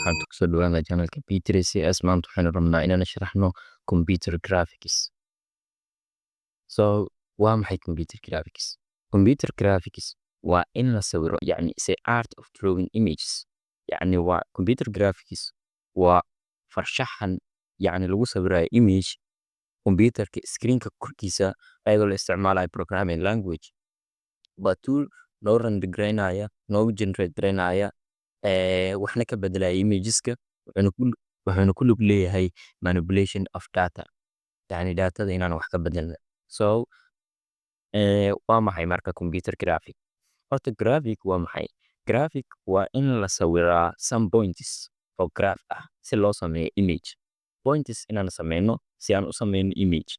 waxaan kusoo dhawaanaa channelka P3CS maanta waxaynu rabnaa inaan sharaxno computer graphics. So waa maxay computer graphics? Computer graphics waa in la sawiro, yani is a art of drawing images. Yani waa computer graphics waa farshaxan, yani lagu sawirayo image computerka screenka korkiisa ayadoo la isticmaalayo programming language. Waa tool noo render garaynaya, noo generate garaynaya, waxna ka bedelaya imageska, wuxuuna ku lug leeyahay manipulation of data, yani datada inaan wax ka bedelno. So waa maxay marka computer graphic? Horta graphic waa maxay? Graphic waa in la sawiraa some points oo graph ah si loo sameeyo image. Points inaan sameyno si aan u sameyno image.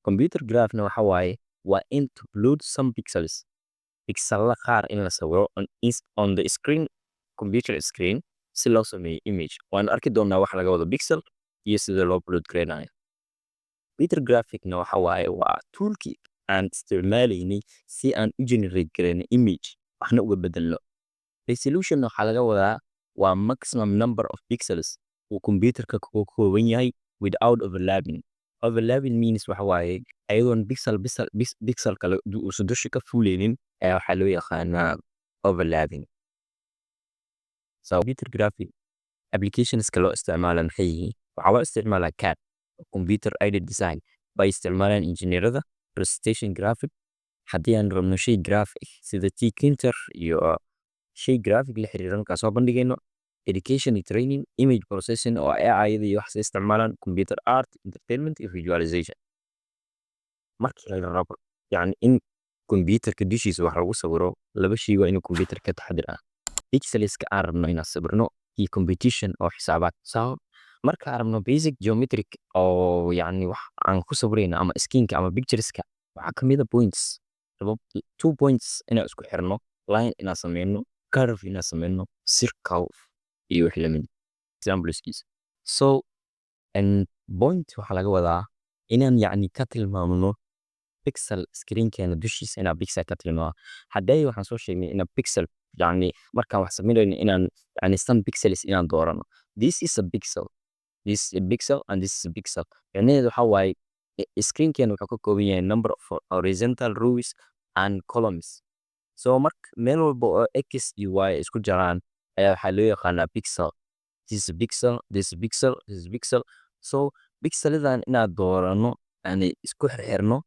Computer graphna waxa waaye waa in to upload some pixels. Pixel qaar in la sawiro on the screen, computer screen, si loo sameeyo image. Waan arki doonaa wax laga wado pixel iyo sida loo upload gareynayo. Computer graphicna waxa waaye waa toolkii aan isticmaalaynay si aan u generate gareyno image, waxna uga bedelno. Resolution waxaa laga wadaa waa maximum number of pixels uu computerka ka kooban yahay without overlapping. Overlapping means waxa waaye ayadoon pixel kale uusan dusha ka fuuleynin ayaa waxaa loo yaqaanaa overlapping. So computer graphic applicationska loo isticmaala maxay yihiin? Waxaa loo isticmaalaa CAD, computer aided design, by isticmaalaan injineerada, presentation graphic, haddii aan rabno shay graphic sida T-Printer iyo shay graphic la xiriira markaa soo bandhigayno. Education and training, image processing oo AI-da iyo wax isticmaalaan, computer art, entertainment iyo visualization. Markii la rabo yani in computerka dushiisa wax lagu sawiro, laba shay waa inuu computerka taxadir ah. Pixelska aan rabno inaan sawirno iyo competition oo xisaabaad. So marka aan rabno basic geometric oo yani wax aan ku sawirayna ama skinka ama pictureska, waxaa kamid ah points. 2 points inaan isku xirno, line inaan sameyno, curve inaan sameyno, circle iyo wixii lamid exampleskiisa. So point waxaa laga wadaa inaan yani ka tilmaamno pixel screenkeena dushiisa inaan pixel ka tilmaamo. Haddii waxaan soo sheegnay inaan pixel yani markaan wax sameynayno inaan yani some pixels inaan doorano. This is a pixel, this is a pixel and this is a pixel. Macnaheedu waxa waaye screenkeena wuxuu ka kooban yahay number of horizontal rows and columns. So marka meel walba oo x iyo y isku jiraan ayaa waxaa loo yaqaanaa pixel. This is a pixel, this is a pixel, this is a pixel. So pixeladan inaad doorano yani isku xirxirno,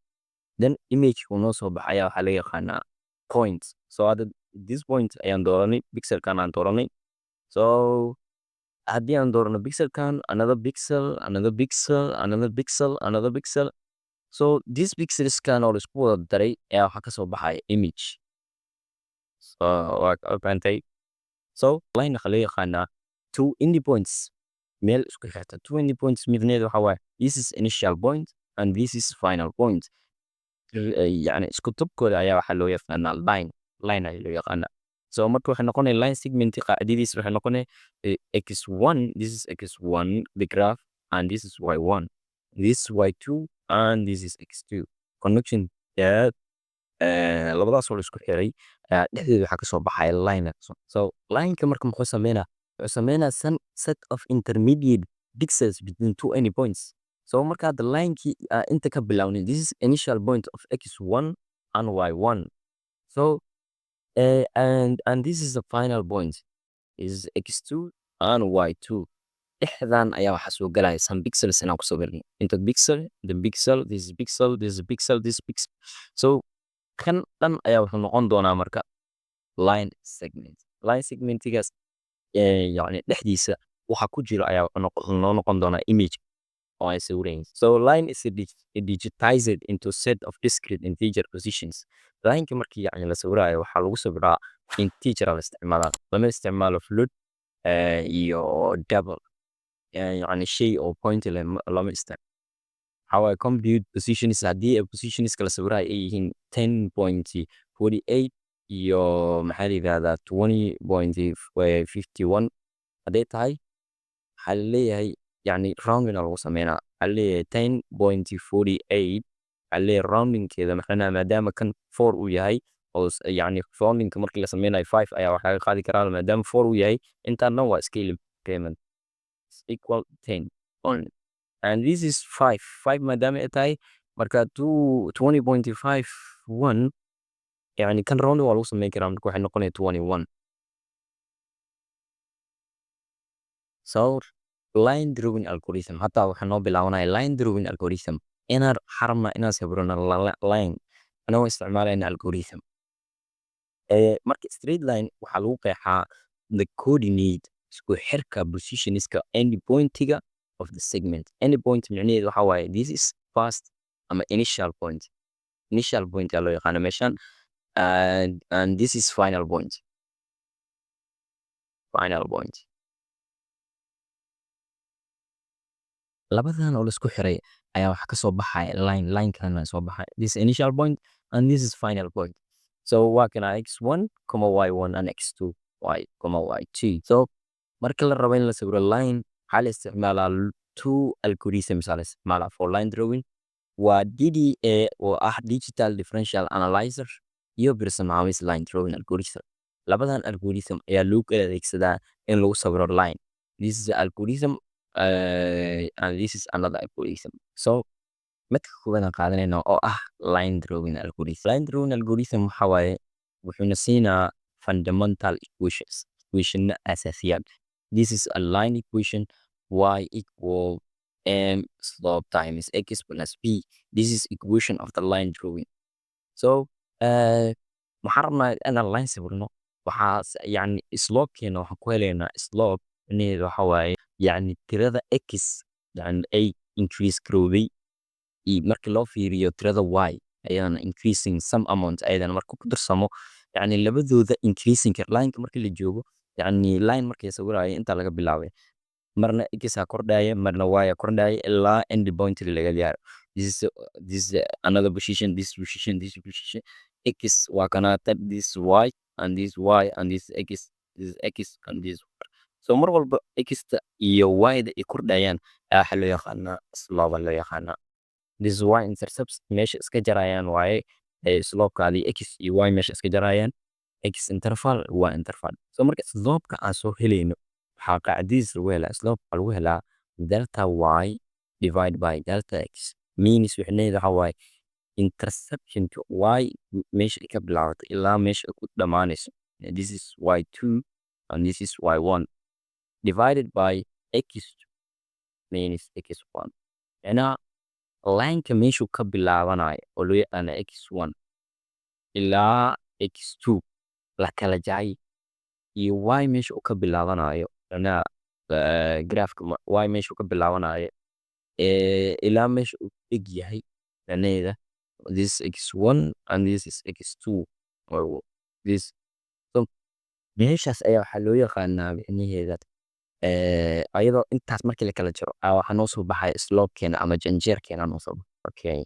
then image uu noo soo baxaya waxaa laga yaqaanaa points. So this point ayaan dooranay, pixelkan aan dooranay. So haddii aan doorano pixelkan, another pixel, another pixel, another pixel, another pixel. So these pixelskan oo isku wada daray ayaa waxaa ka soo baxaya image. So line waxaa laga yaqaanaa two indie points, meel isku xirta. Two indie points midneed waxa waaye this is initial point and this is final point. Yani isku tubkooda ayaa waxaa loo yaqaanaa line ayaa loo yaqaanaa. So marka waxay noqonay line segment qaacidadiis waxay noqonay x1, this is x1 the graph, and this is y1, this is y2 and this is x2. Connection labadaas oo la isku xiray dhexdeeda waxaa kasoo baxaya line. So lineka marka muxuu sameynaa? Wuxuu sameynaa some set of intermediate pixels between two any points. So marka the linekii inta ka bilawnay, this is initial point of x1 and y1. So and this is the final point, is x2 and y2. Dhexdan ayaa waxaa soo galaya some pixels inaan ku sawirnay. Inta pixel, the pixel, this is pixel, this is pixel, this is pixel. So kan dhan ayaa wuxuu noqon doonaa marka line segment. Line segmentigaas yani dhexdiisa waxa ku jira ayaa noo noqon doonaa image oo ay sawirayn. So line is digitized into set of discrete integer positions. Lineka markii yani la sawirayo waxaa lagu sawiraa integer la isticmaalaa. Lama isticmaalo float iyo double, yani shay oo point lama isticmaalo. Waxaa waaye compute positions, haddii positionska la sawirayo ay yihiin 10.48 iyo maxaa la yidhahdaa 20.51 hadday tahay, waxaa laleeyahay yani rounding lagu sameynaa. Waxaa laleeyahay 10.48, waxaa laleeyahay roundingkeeda maxaa maadaama kan 4 uu yahay oo yani roundingka markii la sameynayo 5 ayaa waxaa laga qaadi karaa maadaama 4 uu yahay. Intaan dhan waa scale increment is equal 10 only. And this is 5. 5 maadaama ay tahay marka 20.51 yani kan round waa lagu sameyn karaa marka waxay noqonaya 21. So line drawing algorithm hataa waxaa noo bilaabanaya line drawing algorithm inaan xarabna inaan sawirano line anagoo isticmaalayna algorithm. Marka straight line waxaa lagu qeexaa the coordinate isku xirka positioniska endpointiga of the segment. Endpoint micnaheedu waxaa waaye this is first ama initial point. Initial point aa loo yaqaana meeshan and this is final point. Final point. Labadan oo la isku xiray ayaa waxa ka soo baxaya line kalena soo baxaya. This is initial point and this is final point. So waa kana x1, y1 and x2, y, y2. So marka la rabo in la sawiro line waxaa la isticmaalaa two algorithms aa la isticmaalaa for line drawing. Waa DDA oo ah digital differential analyzer iyo personalized line drawing algorithm. Labadan algorithm ayaa loo kala adeegsadaa in lagu sawiro line. This is the algorithm and this is another algorithm. So midka koowaad aan qaadanayna oo ah line drawing algorithm. Line drawing algorithm waxaa waaye wuxuuna siinaa fundamental equations, equationna asaasiyaad. This is a line equation y equal m slope times x plus b. This is equation of the line drawing. So waxaan rabnaa inaan line sawirno waxaa yani slopekeena waxaan ku helaynaa slope micnaheedu waxaa waaye yani tirada x yani ay increase garowday iyo markii loo fiiriyo tirada y ayadana increasing some amount ayadana marka ku darsamo yani labadooda increasing lineka markii la joogo yani line markay sawiraayo intaa laga bilaabay marna x aa kordhaya marna y aa kordhaya ilaa end point laga gaaro. This is another position, this position, this position. X waa kana this y and this y and this x, this x and this y. So mar walba x iyo y da ay kordhayaan ayaa waxaa loo yaqaanaa slope loo yaqaanaa. This y intercepts meesha iska jarayaan waaye slope-kaadii x iyo y meesha iska jarayaan x interval y interval. So marka slope-ka aan soo helayno waxaa qaacidadiisa lagu helaa slope waxaa lagu helaa delta y divide by delta x means wixneeda waxaa waaye interceptionka y meesha ay ka bilaabato ilaa meesha ay ku dhamaanayso. This is y2 and this is y1 divided by x2 means x1. Macnaha lineka meeshuu ka bilaabanayo oo loo yaqaano x1 ilaa x2 la kala jaray iyo y meesha uu ka bilaabanayo macnaha graafka y meesha uu ka bilaabanayo ilaa meesha uu eg yahay macnaheeda this is x1 and this is x2 or this. So meeshaas ayaa waxaa loo yaqaanaa macnaheeda ayadoo intaas markii la kala jaro waxaa noo soo baxaya slopekeena ama janjeerkeena noo soo baxay. Okay.